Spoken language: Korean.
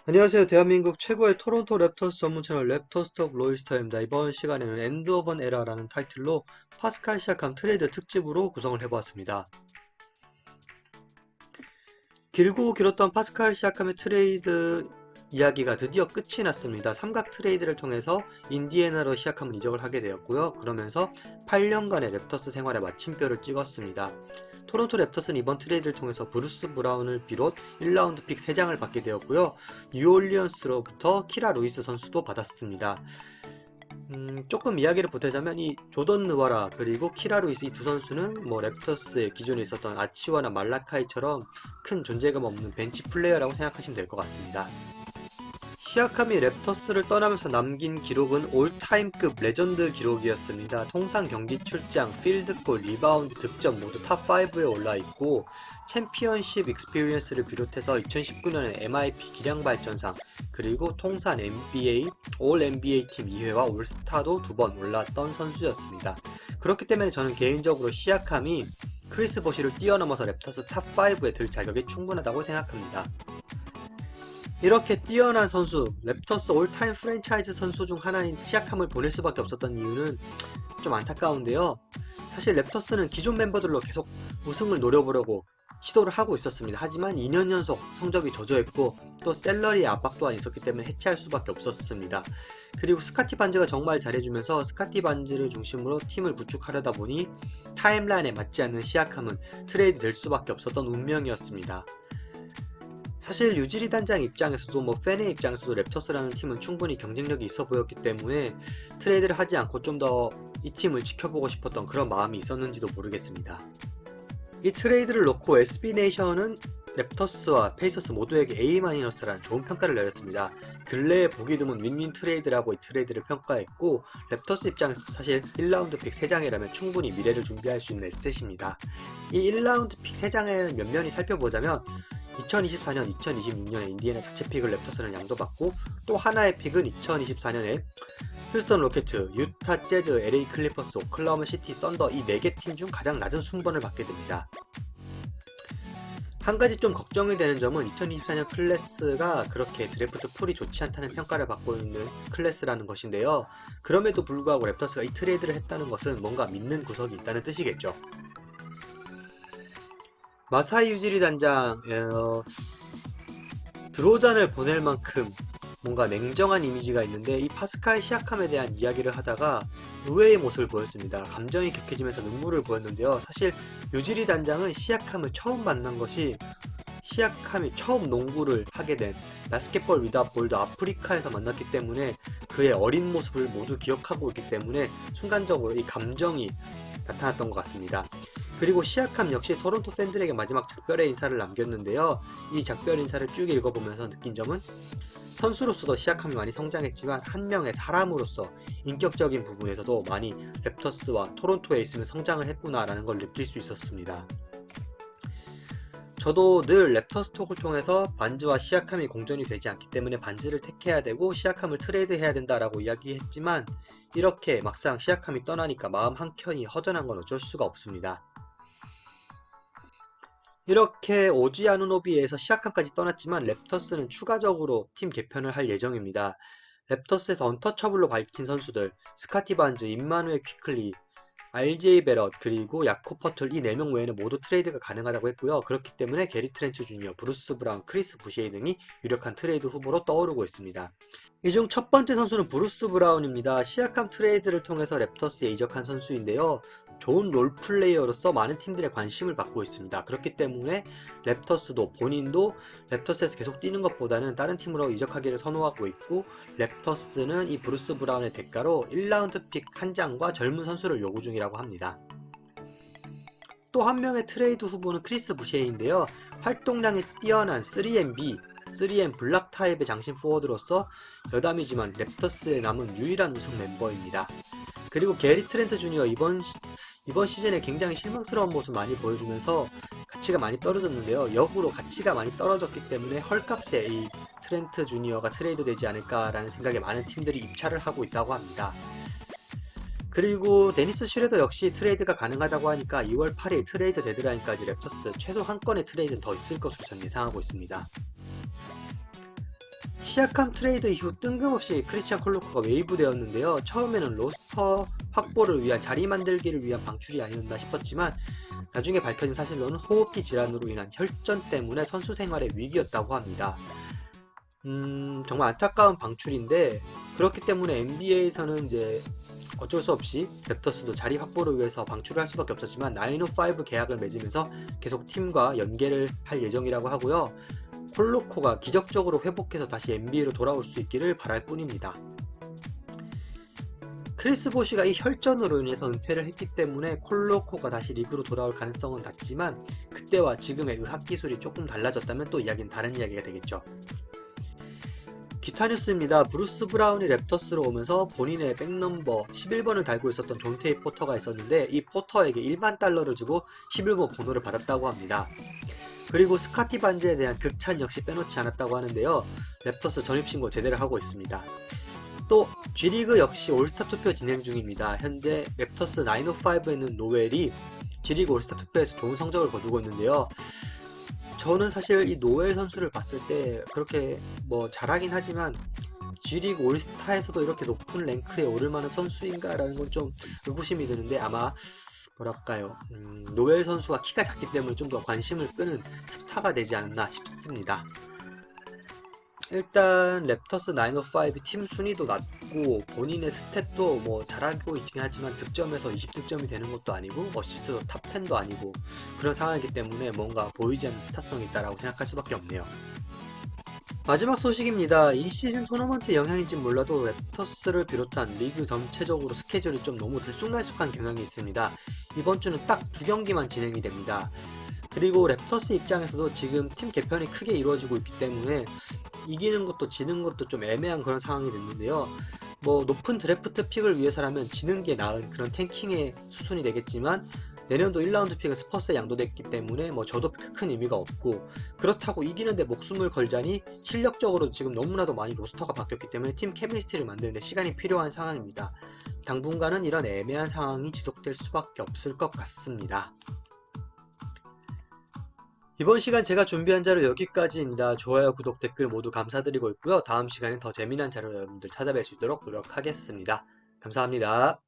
안녕하세요. 대한민국 최고의 토론토 랩터스 전문 채널 랩터스톡 로이스터입니다. 이번 시간에는 엔드 오브 원 에라라는 타이틀로 파스칼 시아캄 트레이드 특집으로 구성을 해보았습니다. 길고 길었던 파스칼 시아캄의 트레이드 이야기가 드디어 끝이 났습니다. 삼각 트레이드를 통해서 인디애나로 시아캄은 이적을 하게 되었고요. 그러면서 8년간의 랩터스 생활에 마침표를 찍었습니다. 토론토 랩터스는 이번 트레이드를 통해서 브루스 브라운을 비롯 1라운드 픽 3장을 받게 되었고요. 뉴올리언스로부터 키라 루이스 선수도 받았습니다. 조금 이야기를 보태자면 이 조던 느와라 그리고 키라 루이스 이 두 선수는 뭐 랩터스의 기존에 있었던 아치와나 말라카이처럼 큰 존재감 없는 벤치 플레이어라고 생각하시면 될 것 같습니다. 시아캄이 랩터스를 떠나면서 남긴 기록은 올타임급 레전드 기록이었습니다. 통산 경기 출장, 필드골, 리바운드, 득점 모두 탑5에 올라있고 챔피언십 익스피리언스를 비롯해서 2019년에 MIP 기량발전상 그리고 통산 NBA, 올 NBA 팀 2회와 올스타도 2번 올랐던 선수였습니다. 그렇기 때문에 저는 개인적으로 시아캄이 크리스 보시를 뛰어넘어서 랩터스 탑5에 들 자격이 충분하다고 생각합니다. 이렇게 뛰어난 선수, 랩터스 올타임 프랜차이즈 선수 중 하나인 시아캄을 보낼 수밖에 없었던 이유는 좀 안타까운데요. 사실 랩터스는 기존 멤버들로 계속 우승을 노려보려고 시도를 하고 있었습니다. 하지만 2년 연속 성적이 저조했고 또 셀러리의 압박 또한 있었기 때문에 해체할 수밖에 없었습니다. 그리고 스카티 반즈가 정말 잘해주면서 스카티 반즈를 중심으로 팀을 구축하려다 보니 타임라인에 맞지 않는 시아캄은 트레이드 될 수밖에 없었던 운명이었습니다. 사실 유지리 단장 입장에서도 팬의 입장에서도 랩터스라는 팀은 충분히 경쟁력이 있어 보였기 때문에 트레이드를 하지 않고 좀 더 이 팀을 지켜보고 싶었던 그런 마음이 있었는지도 모르겠습니다. 이 트레이드를 놓고 SB네이션은 랩터스와 페이서스 모두에게 A-라는 좋은 평가를 내렸습니다. 근래에 보기 드문 윈윈 트레이드라고 이 트레이드를 평가했고 랩터스 입장에서도 사실 1라운드 픽 3장이라면 충분히 미래를 준비할 수 있는 에셋입니다. 이 1라운드 픽 3장을 면면히 살펴보자면 2024년, 2026년에 인디애나 자체 픽을 랩터스는 양도받고 또 하나의 픽은 2024년에 휴스턴 로켓츠, 유타 재즈, LA 클리퍼스, 오클라호마 시티 썬더 이 4개 팀 중 가장 낮은 순번을 받게 됩니다. 한 가지 좀 걱정이 되는 점은 2024년 클래스가 그렇게 드래프트 풀이 좋지 않다는 평가를 받고 있는 클래스라는 것인데요. 그럼에도 불구하고 랩터스가 이 트레이드를 했다는 것은 뭔가 믿는 구석이 있다는 뜻이겠죠. 마사이 유지리 단장 드로잔을 보낼 만큼 뭔가 냉정한 이미지가 있는데 이 파스칼 시아캄에 대한 이야기를 하다가 의외의 모습을 보였습니다. 감정이 격해지면서 눈물을 보였는데요. 사실 유지리 단장은 시아캄을 처음 만난 것이 시아캄이 처음 농구를 하게 된 바스켓볼 위다 볼도 아프리카에서 만났기 때문에 그의 어린 모습을 모두 기억하고 있기 때문에 순간적으로 이 감정이 나타났던 것 같습니다. 그리고 시아캄 역시 토론토 팬들에게 마지막 작별의 인사를 남겼는데요. 이 작별 인사를 쭉 읽어보면서 느낀 점은 선수로서도 시아캄이 많이 성장했지만 한 명의 사람으로서 인격적인 부분에서도 많이 랩터스와 토론토에 있으면 성장을 했구나라는 걸 느낄 수 있었습니다. 저도 늘 랩터스 톡을 통해서 반즈와 시아캄이 공존이 되지 않기 때문에 반즈를 택해야 되고 시아캄을 트레이드 해야 된다라고 이야기했지만 이렇게 막상 시아캄이 떠나니까 마음 한켠이 허전한 건 어쩔 수가 없습니다. 이렇게 오지 아누노비에서 시아캄까지 떠났지만 랩터스는 추가적으로 팀 개편을 할 예정입니다. 랩터스에서 언터처블로 밝힌 선수들 스카티 반즈, 임마누엘 퀴클리, RJ 베럿 그리고 야코 퍼틀 이 4명 외에는 모두 트레이드가 가능하다고 했고요. 그렇기 때문에 게리 트렌치 주니어, 브루스 브라운, 크리스 부시에 등이 유력한 트레이드 후보로 떠오르고 있습니다. 이 중 첫 번째 선수는 브루스 브라운입니다. 시아캄 트레이드를 통해서 랩터스에 이적한 선수인데요. 좋은 롤플레이어로서 많은 팀들의 관심을 받고 있습니다. 그렇기 때문에 랩터스도 본인도 랩터스에서 계속 뛰는 것보다는 다른 팀으로 이적하기를 선호하고 있고 랩터스는 이 브루스 브라운의 대가로 1라운드 픽 한 장과 젊은 선수를 요구 중이라고 합니다. 또 한 명의 트레이드 후보는 크리스 부시에인데요. 활동량이 뛰어난 3&B 3M 블락 타입의 장신 포워드로서 여담이지만 랩터스에 남은 유일한 우승 멤버입니다. 그리고 게리 트렌트 주니어 이번 시즌에 굉장히 실망스러운 모습 많이 보여주면서 가치가 많이 떨어졌는데요. 역으로 가치가 많이 떨어졌기 때문에 헐값에 이 트렌트 주니어가 트레이드 되지 않을까라는 생각에 많은 팀들이 입찰을 하고 있다고 합니다. 그리고 데니스 슈레더 역시 트레이드가 가능하다고 하니까 2월 8일 트레이드 데드라인까지 랩터스 최소 한 건의 트레이드는 더 있을 것으로 전 예상하고 있습니다. 시약함 트레이드 이후 뜬금없이 크리스찬 콜루크가 웨이브되었는데요. 처음에는 로스터 확보를 위한 자리 만들기를 위한 방출이 아니었나 싶었지만 나중에 밝혀진 사실로는 호흡기 질환으로 인한 혈전 때문에 선수 생활의 위기였다고 합니다. 정말 안타까운 방출인데 그렇기 때문에 NBA에서는 이제 어쩔 수 없이 랩터스도 자리 확보를 위해서 방출을 할 수밖에 없었지만 905 계약을 맺으면서 계속 팀과 연계를 할 예정이라고 하고요. 콜로코가 기적적으로 회복해서 다시 NBA로 돌아올 수 있기를 바랄 뿐입니다. 크리스 보시가 이 혈전으로 인해서 은퇴를 했기 때문에 콜로코가 다시 리그로 돌아올 가능성은 낮지만 그때와 지금의 의학기술이 조금 달라졌다면 또 이야기는 다른 이야기가 되겠죠. 기타 뉴스입니다. 브루스 브라운이 랩터스로 오면서 본인의 백넘버 11번을 달고 있었던 존 테이 포터가 있었는데 이 포터에게 1만 달러를 주고 11번 번호를 받았다고 합니다. 그리고 스카티 반지에 대한 극찬 역시 빼놓지 않았다고 하는데요. 랩터스 전입신고 제대로 하고 있습니다. 또 G리그 역시 올스타 투표 진행 중입니다. 현재 랩터스 905에 있는 노웰이 G리그 올스타 투표에서 좋은 성적을 거두고 있는데요. 저는 사실 이 노웰 선수를 봤을 때 그렇게 뭐 잘하긴 하지만 G리그 올스타에서도 이렇게 높은 랭크에 오를 만한 선수인가 라는 건 좀 의구심이 드는데 아마 뭐랄까요, 노웰 선수가 키가 작기 때문에 좀 더 관심을 끄는 스타가 되지 않았나 싶습니다. 일단 랩터스 905 팀 순위도 낮고 본인의 스탯도 뭐 잘하고 있긴 하지만 득점에서 20득점이 되는 것도 아니고 어시스트도 탑 10도 아니고 그런 상황이기 때문에 뭔가 보이지 않는 스타성이 있다라고 생각할 수밖에 없네요. 마지막 소식입니다. 이 시즌 토너먼트 영향인지 몰라도 랩터스를 비롯한 리그 전체적으로 스케줄이 좀 너무 들쑥날쑥한 경향이 있습니다. 이번 주는 딱 2경기만 진행이 됩니다. 그리고 랩터스 입장에서도 지금 팀 개편이 크게 이루어지고 있기 때문에 이기는 것도 지는 것도 좀 애매한 그런 상황이 됐는데요. 뭐 높은 드래프트 픽을 위해서라면 지는 게 나은 그런 탱킹의 수순이 되겠지만 내년도 1라운드 픽은 스퍼스에 양도됐기 때문에 뭐 저도 큰 의미가 없고 그렇다고 이기는데 목숨을 걸자니 실력적으로 지금 너무나도 많이 로스터가 바뀌었기 때문에 팀 케미스트리를 만드는데 시간이 필요한 상황입니다. 당분간은 이런 애매한 상황이 지속될 수밖에 없을 것 같습니다. 이번 시간 제가 준비한 자료 여기까지입니다. 좋아요, 구독, 댓글 모두 감사드리고 있고요. 다음 시간엔 더 재미난 자료 여러분들 찾아뵐 수 있도록 노력하겠습니다. 감사합니다.